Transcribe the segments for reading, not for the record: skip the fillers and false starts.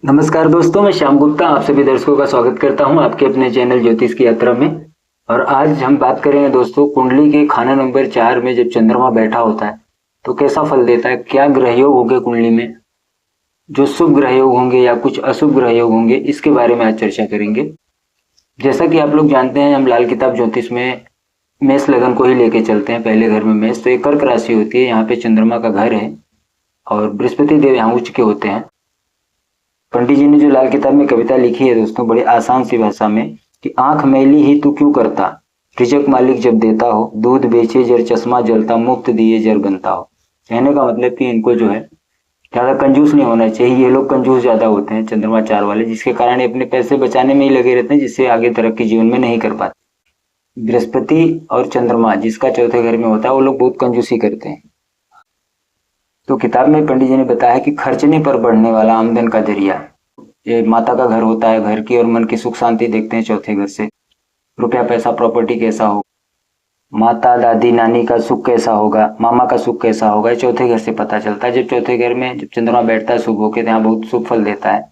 नमस्कार दोस्तों, मैं श्याम गुप्ता आप सभी दर्शकों का स्वागत करता हूं आपके अपने चैनल ज्योतिष की यात्रा में। और आज हम बात करेंगे दोस्तों, कुंडली के खाना नंबर 4 में जब चंद्रमा बैठा होता है तो कैसा फल देता है, क्या ग्रह योग होंगे कुंडली में, जो शुभ ग्रह योग होंगे या कुछ अशुभ ग्रह योग होंगे, इसके बारे में आज चर्चा करेंगे। जैसा कि आप लोग जानते हैं, हम लाल किताब ज्योतिष में मेष लगन को ही लेके चलते हैं। पहले घर में मेष, तो एक कर्क राशि होती है, यहाँ पे चंद्रमा का घर है और बृहस्पति देव यहाँ उच्च के होते हैं। पंडित जी ने जो लाल किताब में कविता लिखी है दोस्तों, बड़ी आसान सी भाषा में, कि आंख मैली ही तू क्यों करता, रिजक मालिक जब देता हो, दूध बेचे जर चश्मा जलता, मुफ्त दिए जर बनता हो। कहने का मतलब कि इनको जो है ज्यादा कंजूस नहीं होना चाहिए। ये लोग कंजूस ज्यादा होते हैं चंद्रमा 4 वाले, जिसके कारण ये अपने पैसे बचाने में ही लगे रहते हैं, जिससे आगे तरक्की जीवन में नहीं कर पाते। बृहस्पति और चंद्रमा जिसका चौथे घर में होता है, वो लोग बहुत कंजूसी करते हैं। तो किताब में पंडित जी ने बताया कि खर्चने पर बढ़ने वाला आमदन का जरिया, ये माता का घर होता है, घर की और मन की सुख शांति देखते हैं चौथे घर से। रुपया पैसा प्रॉपर्टी कैसा हो, माता दादी नानी का सुख कैसा होगा, मामा का सुख कैसा होगा, चौथे घर से पता चलता है। जब चौथे घर में जब चंद्रमा बैठता है शुभ होकर, यहाँ बहुत शुभ फल देता है।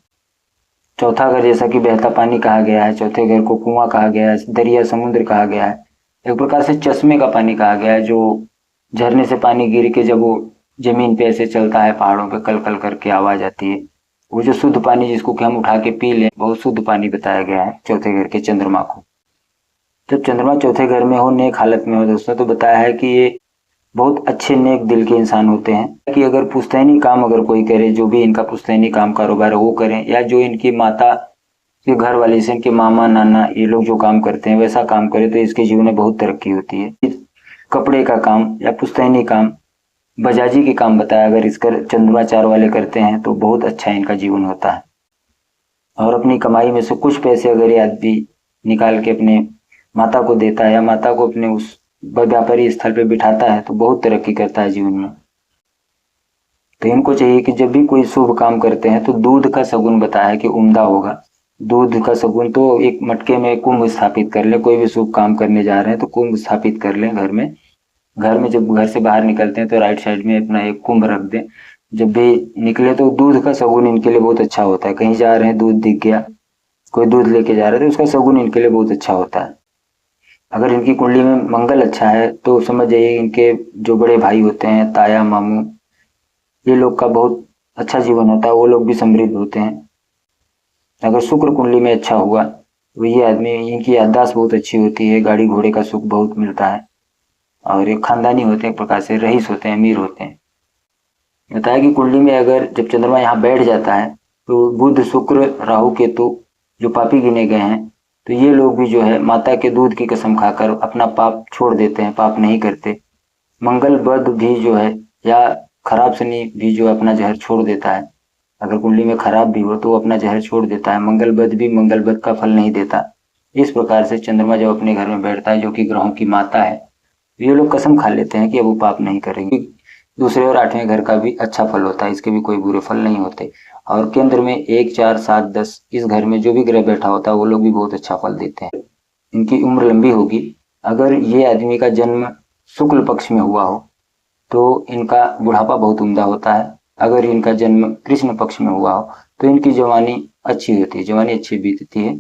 चौथा घर जैसा कि बहता पानी कहा गया है, चौथे घर को कुआं कहा गया है, दरिया समुद्र कहा गया है, एक प्रकार से चश्मे का पानी कहा गया है, जो झरने से पानी गिर के जब वो जमीन पे ऐसे चलता है, पहाड़ों पे कल कल करके आवाज आती है, वो जो शुद्ध पानी जिसको कि हम उठा के पी लें, बहुत शुद्ध पानी बताया गया है चौथे घर के चंद्रमा को। जब चंद्रमा चौथे घर में हो, नेक हालत में हो दोस्तों, तो बताया है कि ये बहुत अच्छे नेक दिल के इंसान होते हैं। कि अगर पुश्तैनी काम अगर कोई करे, जो भी इनका पुश्तैनी काम कारोबार है वो करें, या जो इनकी माता के घर वाले से इनके मामा नाना ये लोग जो काम करते हैं वैसा काम करे, तो इसके जीवन में बहुत तरक्की होती है। कपड़े का काम या पुश्तैनी काम, बजाजी के काम बताया, अगर इसका चंद्रमा 4 वाले करते हैं तो बहुत अच्छा इनका जीवन होता है। और अपनी कमाई में से कुछ पैसे अगर ये आदमी निकाल के अपने माता को देता है या माता को अपने उस व्यापारी स्थल पे बिठाता है, तो बहुत तरक्की करता है जीवन में। तो इनको चाहिए कि जब भी कोई शुभ काम करते हैं तो दूध का सगुन बताया है कि उम्दा होगा। दूध का सगुन तो एक मटके में कुंभ स्थापित कर ले, कोई भी शुभ काम करने जा रहे हैं तो कुंभ स्थापित कर लें घर में। घर में जब घर से बाहर निकलते हैं तो राइट साइड में अपना एक कुंभ रख दें। जब भी निकले तो दूध का सगुन इनके लिए बहुत अच्छा होता है। कहीं जा रहे हैं, दूध दिख गया, कोई दूध लेके जा रहे थे, उसका सगुन इनके लिए बहुत अच्छा होता है। अगर इनकी कुंडली में मंगल अच्छा है तो समझ जाइए इनके जो बड़े भाई होते हैं, ताया मामू, ये लोग का बहुत अच्छा जीवन होता है, वो लोग भी समृद्ध होते हैं। अगर शुक्र कुंडली में अच्छा हुआ तो ये आदमी, इनकी याददाश्त बहुत अच्छी होती है, गाड़ी घोड़े का सुख बहुत मिलता है, और एक खानदानी होते हैं, एक प्रकार से रईस होते हैं, अमीर होते हैं। बताया कि कुंडली में अगर जब चंद्रमा यहाँ बैठ जाता है तो बुध शुक्र राहु केतु जो पापी गिने गए हैं, तो ये लोग भी जो है माता के दूध की कसम खाकर अपना पाप छोड़ देते हैं, पाप नहीं करते। मंगल बुध भी जो है, या खराब शनि भी जो अपना जहर छोड़ देता है। अगर कुंडली में खराब भी हो तो वो अपना जहर छोड़ देता है। मंगल बुध भी मंगल बुध का फल नहीं देता। इस प्रकार से चंद्रमा जब अपने घर में बैठता है, जो कि ग्रहों की माता है, ये लोग कसम खा लेते हैं कि अब वो पाप नहीं करेंगे। दूसरे और 8वें घर का भी अच्छा फल होता है, इसके भी कोई बुरे फल नहीं होते। और केंद्र में 1 4 7 10 इस घर में जो भी ग्रह बैठा होता है वो लोग भी बहुत अच्छा फल देते हैं। इनकी उम्र लंबी होगी। अगर ये आदमी का जन्म शुक्ल पक्ष में हुआ हो तो इनका बुढ़ापा बहुत उम्दा होता है। अगर इनका जन्म कृष्ण पक्ष में हुआ हो तो इनकी जवानी अच्छी होती है, जवानी अच्छी बीतती है।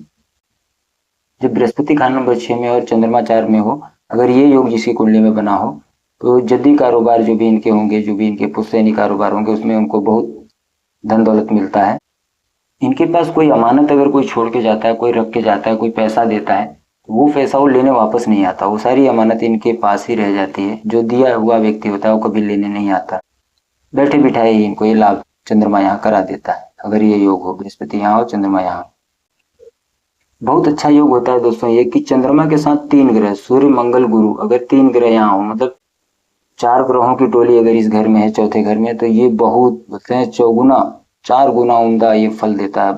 जब बृहस्पति खान नंबर 6 में और चंद्रमा 4 में हो, अगर ये योग जिसकी कुंडली में बना हो, तो जद्दी कारोबार जो भी इनके होंगे, जो भी इनके पुश्तैनी कारोबार होंगे, उसमें उनको बहुत धन दौलत मिलता है। इनके पास कोई अमानत अगर कोई छोड़ के जाता है, कोई रख के जाता है, कोई पैसा देता है, तो वो पैसा वो लेने वापस नहीं आता, वो सारी अमानत इनके पास ही रह जाती है। जो दिया हुआ व्यक्ति होता है वो कभी लेने नहीं आता। बैठे बिठाए ही इनको ये लाभ चंद्रमा यहाँ करा देता है, अगर ये योग हो, बृहस्पति यहाँ हो, चंद्रमा यहाँ। बहुत अच्छा योग होता है दोस्तों ये, कि चंद्रमा के साथ 3 ग्रह, सूर्य मंगल गुरु, अगर 3 ग्रह यहाँ हो, मतलब 4 ग्रहों की टोली अगर इस घर में है, चौथे घर में, तो ये बहुत बोलते हैं चौगुना 4 गुना उम्दा ये फल देता है।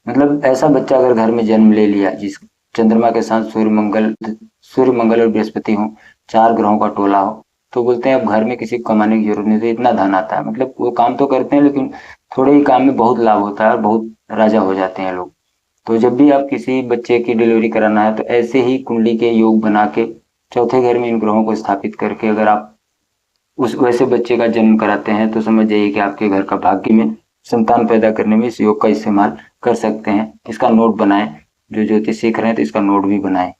मतलब ऐसा बच्चा अगर घर में जन्म ले लिया जिस चंद्रमा के साथ सूर्य मंगल और बृहस्पति हो, 4 ग्रहों का टोला हो, तो बोलते हैं अब घर में किसी को कमाने की जरूरत नहीं, तो इतना धन आता है। मतलब वो काम तो करते हैं लेकिन थोड़े ही काम में बहुत लाभ होता है और बहुत राजा हो जाते हैं लोग। तो जब भी आप किसी बच्चे की डिलीवरी कराना है तो ऐसे ही कुंडली के योग बना के चौथे घर में इन ग्रहों को स्थापित करके अगर आप उस वैसे बच्चे का जन्म कराते हैं, तो समझ जाइए कि आपके घर का भाग्य में संतान पैदा करने में इस योग का इस्तेमाल कर सकते हैं। इसका नोट बनाएं, जो ज्योतिष सीख रहे हैं तो इसका नोट भी बनाएं।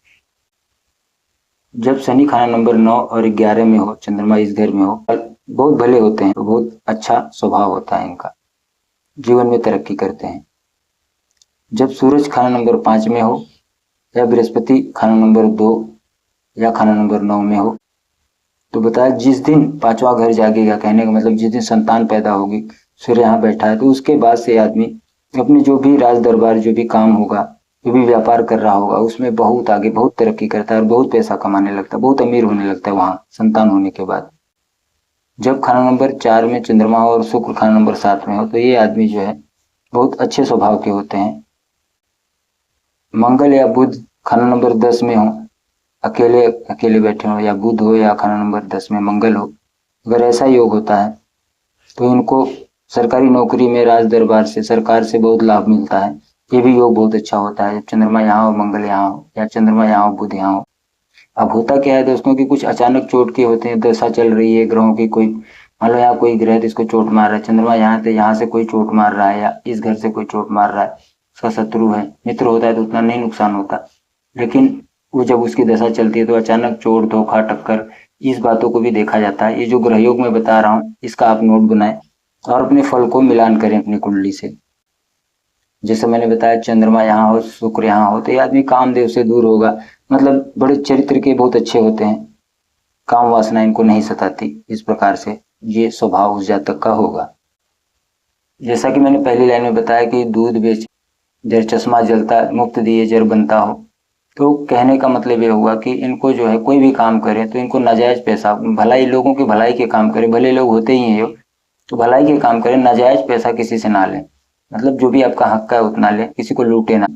जब शनि खाना नंबर 9 और 11 में हो, चंद्रमा इस घर में हो, बहुत भले होते हैं, तो बहुत अच्छा स्वभाव होता है इनका, जीवन में तरक्की करते हैं। जब सूरज खाना नंबर 5 में हो या बृहस्पति खाना नंबर 2 या खाना नंबर 9 में हो, तो बताया जिस दिन 5वां घर जागेगा, कहने का मतलब जिस दिन संतान पैदा होगी, सूर्य यहाँ बैठा है, तो उसके बाद से आदमी अपने जो भी राज दरबार, जो भी काम होगा, जो भी व्यापार कर रहा होगा, उसमें बहुत आगे, बहुत तरक्की करता है और बहुत पैसा कमाने लगता है, बहुत अमीर होने लगता है वहां संतान होने के बाद। जब खाना नंबर 4 में चंद्रमा और शुक्र खाना नंबर 7 में हो, तो ये आदमी जो है बहुत अच्छे स्वभाव के होते हैं। मंगल या बुध खाना नंबर 10 में हो, अकेले अकेले बैठे हो, या बुध हो या खाना नंबर 10 में मंगल हो, अगर ऐसा योग होता है तो इनको सरकारी नौकरी में राज दरबार से, सरकार से बहुत लाभ मिलता है। ये भी योग बहुत अच्छा होता है जब चंद्रमा यहाँ हो, मंगल यहाँ हो, या चंद्रमा यहाँ हो, बुध यहाँ हो। अब होता क्या है दोस्तों कि कुछ अचानक चोट के होते हैं, दशा चल रही है ग्रहों की, कोई मान लो यहाँ कोई ग्रह इसको चोट मार रहा है, चंद्रमा यहाँ से कोई चोट मार रहा है, या इस घर से कोई चोट मार रहा है, उसका शत्रु है, मित्र होता है तो उतना नहीं नुकसान होता, लेकिन वो जब उसकी दशा चलती है तो अचानक चोट, धोखा, टक्कर, इस बातों को भी देखा जाता है। ये जो ग्रह योग मैं बता रहा हूँ, इसका आप नोट बनाएं और अपने फल को मिलान करें अपनी कुंडली से। जैसे मैंने बताया चंद्रमा यहाँ हो, शुक्र यहाँ हो, तो ये आदमी कामदेव से दूर होगा, मतलब बड़े चरित्र के बहुत अच्छे होते हैं, काम वासना इनको नहीं सताती, इस प्रकार से ये स्वभाव उस जातक का होगा। जैसा कि मैंने पहली लाइन में बताया कि दूध बेच जर चश्मा जलता, मुफ्त दिए जर बनता हो, तो कहने का मतलब ये हुआ कि इनको जो है कोई भी काम करें तो इनको नाजायज पैसा, भलाई, लोगों की भलाई के काम करें, भले लोग होते ही हैं, तो भलाई के काम करें, नाजायज पैसा किसी से ना लें, मतलब जो भी आपका हक है उतना लें, किसी को लूटे ना।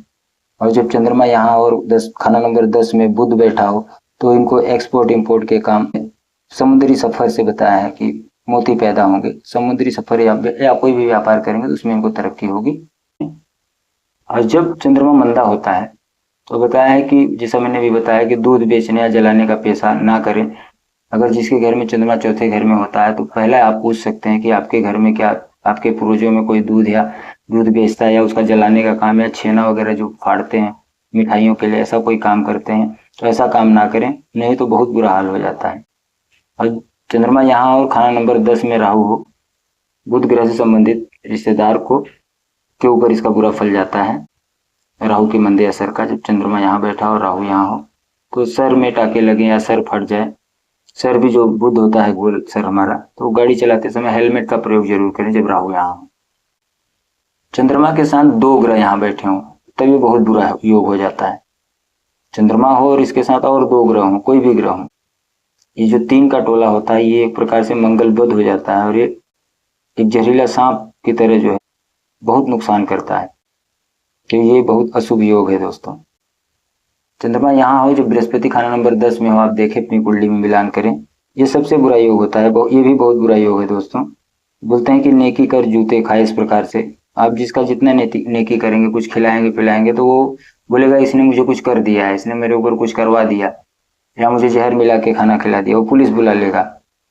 और जब चंद्रमा यहाँ और 10 खाना नंबर 10 में बुध बैठा हो, तो इनको एक्सपोर्ट इंपोर्ट के काम में, समुद्री सफर से बताया है कि मोती पैदा होंगे, समुद्री सफर या कोई भी व्यापार करेंगे तो उसमें इनको तरक्की होगी। और जब चंद्रमा मंदा होता है तो बताया है कि जैसा मैंने भी बताया कि दूध बेचने या जलाने का पेशा ना करें। अगर जिसके घर में चंद्रमा चौथे घर में होता है तो पहले आप पूछ सकते हैं कि आपके घर में क्या, आपके पूर्वजों में कोई दूध या दूध बेचता है, या उसका जलाने का काम, या छेना वगैरह जो फाड़ते हैं मिठाइयों के लिए, ऐसा कोई काम करते हैं, तो ऐसा काम ना करें, नहीं तो बहुत बुरा हाल हो जाता है। और चंद्रमा यहाँ और खाना नंबर 10 में राहु हो, बुध ग्रह से संबंधित रिश्तेदार को के ऊपर इसका बुरा फल जाता है, राहु के मंदे असर का। जब चंद्रमा यहाँ बैठा और राहु यहाँ हो तो सर में टाके लगे या सर फट जाए, सर भी जो बुध होता है गोल सर हमारा, तो गाड़ी चलाते समय हेलमेट का प्रयोग जरूर करें जब राहु यहाँ हो। चंद्रमा के साथ 2 ग्रह यहाँ बैठे हों तभी बहुत बुरा योग हो जाता है। चंद्रमा हो और इसके साथ और 2 ग्रह हो, कोई भी ग्रह हो, ये जो 3 का टोला होता है ये एक प्रकार से मंगलबद्ध हो जाता है और ये एक जहरीला सांप की तरह जो है बहुत नुकसान करता है, तो ये बहुत अशुभ योग है दोस्तों। चंद्रमा यहाँ हो, जो बृहस्पति खाना नंबर 10 में हो, आप देखें अपनी कुंडली में मिलान करें, ये सबसे बुरा योग होता है, ये भी बहुत बुरा योग है दोस्तों। बोलते हैं कि नेकी कर जूते खाए, इस प्रकार से आप जिसका जितना नेकी करेंगे, कुछ खिलाएंगे पिलाएंगे, तो वो बोलेगा इसने मुझे कुछ कर दिया है, इसने मेरे ऊपर कुछ करवा दिया, या मुझे जहर मिला के खाना खिला दिया, वो पुलिस बुला लेगा।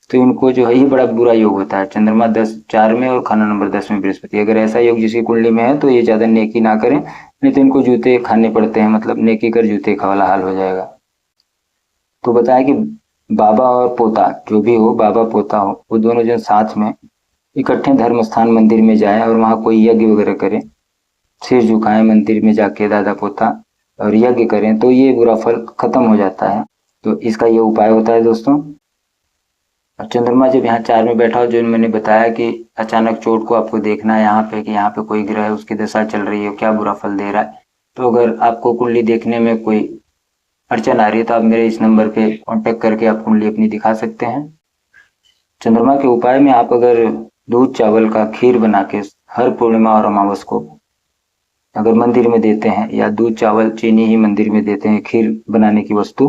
तो इनको जो है ये बड़ा बुरा योग होता है, चंद्रमा 4 में और खाना नंबर 10 में बृहस्पति। अगर ऐसा योग जिसकी कुंडली में है तो ये ज्यादा नेकी ना करें, नहीं तो इनको जूते खाने पड़ते हैं, मतलब नेकी कर जूते खा वाला हाल हो जाएगा। तो बताया कि बाबा और पोता जो भी हो, बाबा पोता हो, वो दोनों जन साथ में इकट्ठे धर्म स्थान मंदिर में जाए और वहां कोई यज्ञ वगैरह करें, सिर झुकाएं मंदिर में जाके दादा पोता और यज्ञ करें, तो ये बुरा फल खत्म हो जाता है। तो इसका ये उपाय होता है दोस्तों। और चंद्रमा जब यहाँ 4 में बैठा हो, जो मैंने बताया कि अचानक चोट को आपको देखना है यहाँ पे कि यहाँ पे कोई ग्रह है, उसकी दशा चल रही है, क्या बुरा फल दे रहा है। तो अगर आपको कुंडली देखने में कोई अड़चन आ रही है तो आप मेरे इस नंबर पे कांटेक्ट करके आप कुंडली अपनी दिखा सकते हैं। चंद्रमा के उपाय में आप अगर दूध चावल का खीर बना के हर पूर्णिमा और अमावस को अगर मंदिर में देते हैं, या दूध चावल चीनी ही मंदिर में देते हैं, खीर बनाने की वस्तु,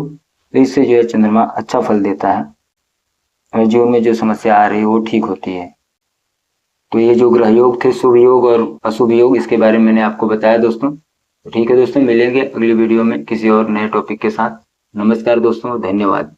तो इससे जो है चंद्रमा अच्छा फल देता है और जीवन में जो समस्या आ रही है वो ठीक होती है। तो ये जो ग्रह योग थे, शुभ योग और अशुभ योग, इसके बारे में मैंने आपको बताया दोस्तों। तो ठीक है दोस्तों, मिलेंगे अगली वीडियो में किसी और नए टॉपिक के साथ। नमस्कार दोस्तों, धन्यवाद।